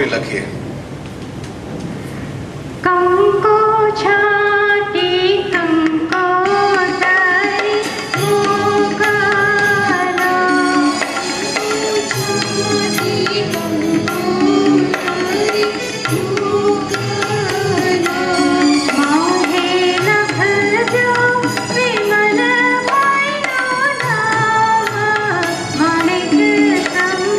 લખીએ. કંકો છાટી કંકો તારી મોકલો છાટી કંકો તારી મોકલો માહે લખજો વિમલ ભાઈનો નામ માણિક સંગ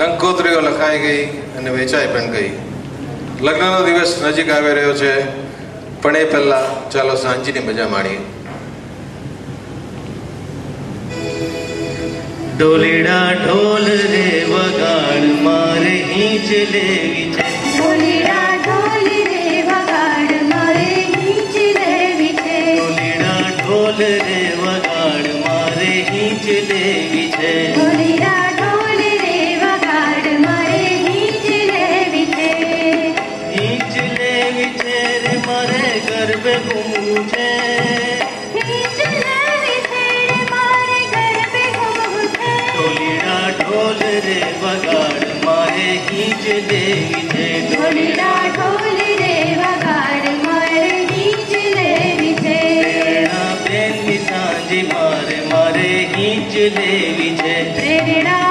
કંકોત્રીઓ લખાઈ ગઈ અને વેચાઈ પણ ગઈ. લગ્નનો દિવસ નજીક આવી રહ્યો છે, પણ એ પહેલા ચાલો સાંજની મજા માણીએ. ઢોલીડા ઢોલ રે વગાડ મારે હીંચ લેવી છે. ઢોલીડા ઢોલ રે વગાડ મારે હીંચ લેવી છે. ઢોલીડા ઢોલ રે વગાડ મારે હીંચ લેવી છે. ઢોલીડા ઢોલ રે વગાડ મારે હીંચ લેવી છે. હીંચ લેવી છે રે મારે ગરબે ઘૂમવું છે. હીંચ લેવી છે રે મારે ગરબે ઘૂમવું છે. ઢોલીડા ઢોલ રે વગાડ મારે હીંચ લેવી છે. ઢોલીડા ઢોલ રે વગાડ મારે હીંચ લેવી છે. પ્રેરણા પ્રેમની સાંજે મારે હીંચ લેવી છે. પ્રેરણા